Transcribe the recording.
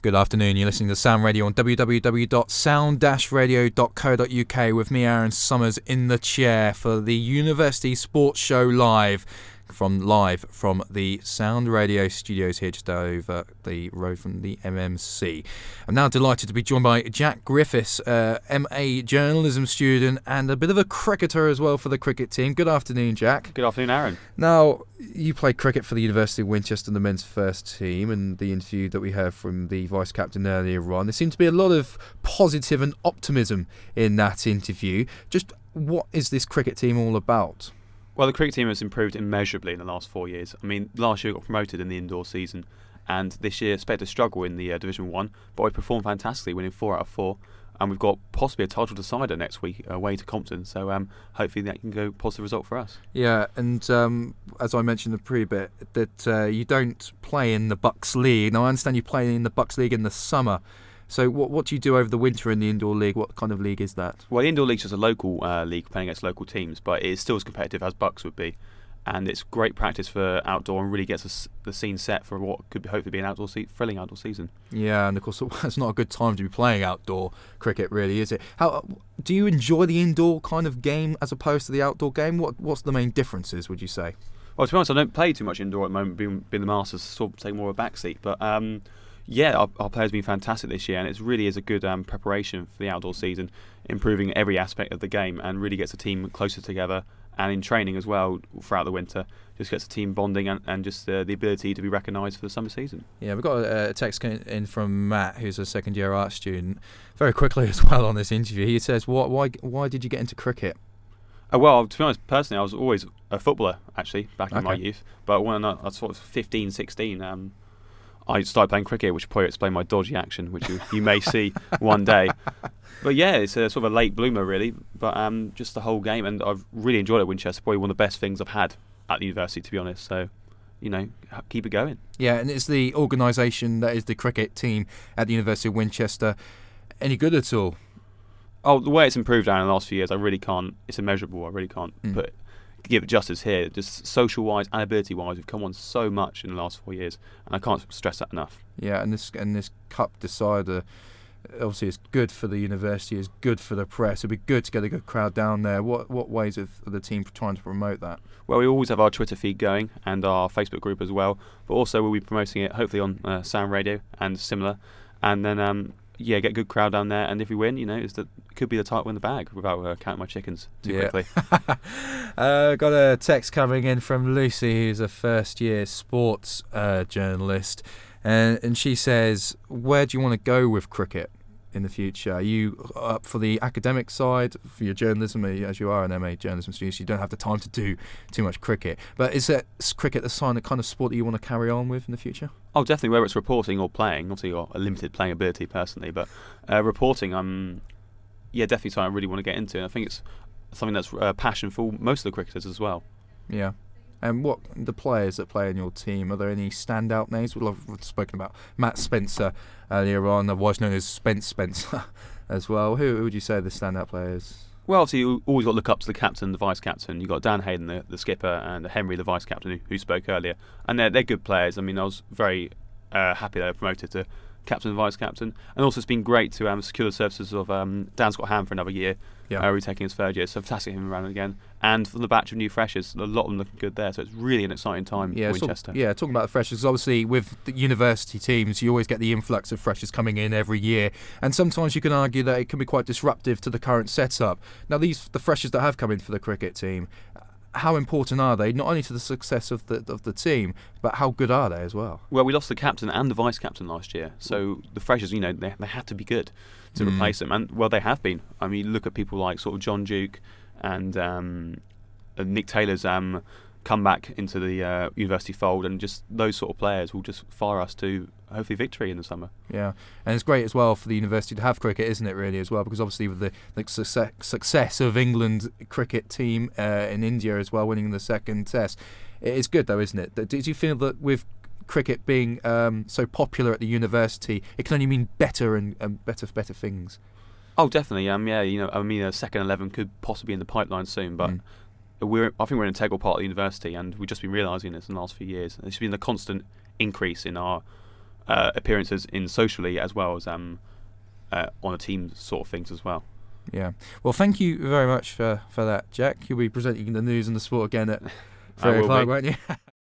Good afternoon, you're listening to Sound Radio on www.sound-radio.co.uk with me, Aaron Summers, in the chair for the University Sports Show live from the Sound Radio studios here just over the road from the MMC. I'm now delighted to be joined by Jack Griffiths, MA journalism student and a bit of a cricketer as well for the cricket team. Good afternoon, Jack. Good afternoon, Aaron. Now, you played cricket for the University of Winchester, the men's first team, and the interview that we heard from the vice-captain earlier on, there seemed to be a lot of positive and optimism in that interview. Just what is this cricket team all about? Well, the cricket team has improved immeasurably in the last 4 years. I mean, last year we got promoted in the indoor season, and this year expect to struggle in the Division 1, but we performed fantastically, winning 4 out of 4, and we've got possibly a title decider next week away to Compton, so hopefully that can go positive result for us. Yeah, and as I mentioned in the pre-bit, that you don't play in the Bucks League. Now, I understand you play in the Bucks League in the summer. So what do you do over the winter in the indoor league? What kind of league is that? Well, the indoor league's just a local league playing against local teams, but it is still as competitive as Bucks would be. And it's great practice for outdoor and really gets us the scene set for what could hopefully be an thrilling outdoor season. Yeah, and of course it's not a good time to be playing outdoor cricket, really, is it? How do you enjoy the indoor kind of game as opposed to the outdoor game? What's the main differences, would you say? Well, to be honest, I don't play too much indoor at the moment, being the Masters, sort of take more of a backseat, but yeah, our players have been fantastic this year, and it really is a good preparation for the outdoor season, improving every aspect of the game, and really gets the team closer together. And in training as well throughout the winter, just gets the team bonding and just the ability to be recognised for the summer season. Yeah, we've got a text in from Matt, who's a second-year art student, very quickly as well on this interview. He says, "Why did you get into cricket?" Well, to be honest, personally, I was always a footballer, actually, back in my youth. But when I was sort of 15, 16, I started playing cricket, which will probably explain my dodgy action, which you may see one day. But yeah, it's a sort of a late bloomer, really. But just the whole game, and I've really enjoyed it at Winchester. Probably one of the best things I've had at the university, to be honest. So, keep it going. Yeah, and it's the organisation that is the cricket team at the University of Winchester. Any good at all? Oh, the way it's improved in the last few years, I really can't. It's immeasurable. I really can't give it justice here. Just social-wise and ability-wise, we've come on so much in the last 4 years, and I can't stress that enough. Yeah, and this cup decider, obviously, it's good for the university, it's good for the press. It'd be good to get a good crowd down there. What ways of the team trying to promote that? Well, we always have our Twitter feed going and our Facebook group as well, but also we'll be promoting it hopefully on Sound Radio and similar, and then get a good crowd down there, and if we win, it could be the title in the bag without counting my chickens too quickly. Got a text coming in from Lucy, who's a first-year sports journalist, and she says, "Where do you want to go with cricket in the future? Are you up for the academic side for your journalism, as you are an MA journalism student, so you don't have the time to do too much cricket? But is cricket the kind of sport that you want to carry on with in the future?" Oh, definitely, whether it's reporting or playing. Obviously, you've got a limited playing ability personally, but reporting, definitely something I really want to get into. And I think it's something that's a passion for most of the cricketers as well. Yeah. And what the players that play in your team, are there any standout names? Well, I've spoken about Matt Spencer earlier on, otherwise known as Spencer as well. Who would you say are the standout players? Well, obviously, you always got to look up to the captain, the vice-captain. You've got Dan Hayden, the skipper, and Henry, the vice-captain, who spoke earlier. And they're good players. I mean, I was very happy they were promoted to captain and vice-captain. And also it's been great to secure the services of Dan Scott Ham for another year, retaking his third year. So fantastic to have him around again. And for the batch of new freshers, a lot of them looking good there. So it's really an exciting time for Winchester. Talking about the freshers, obviously with the university teams, you always get the influx of freshers coming in every year. And sometimes you can argue that it can be quite disruptive to the current setup. Now, the freshers that have come in for the cricket team, how important are they, not only to the success of the team, but how good are they as well? Well, we lost the captain and the vice-captain last year, so the freshers, they had to be good to replace them, and well, they have been. I mean, look at people like sort of John Duke and Nick Taylor's come back into the university fold, and just those sort of players will just fire us to hopefully victory in the summer. Yeah, and it's great as well for the university to have cricket, isn't it, really, as well, because obviously with the success of England cricket team in India as well, winning the second test, it's good though, isn't it? Did you feel that with cricket being so popular at the university, it can only mean better and better things? Oh, definitely. A second 11 could possibly be in the pipeline soon, but I think we're an integral part of the university, and we've just been realising this in the last few years. There's been a constant increase in our appearances in socially as well as on a team sort of things as well. Yeah. Well, thank you very much for that, Jack. You'll be presenting the news and the sport again at 3 o'clock, won't you?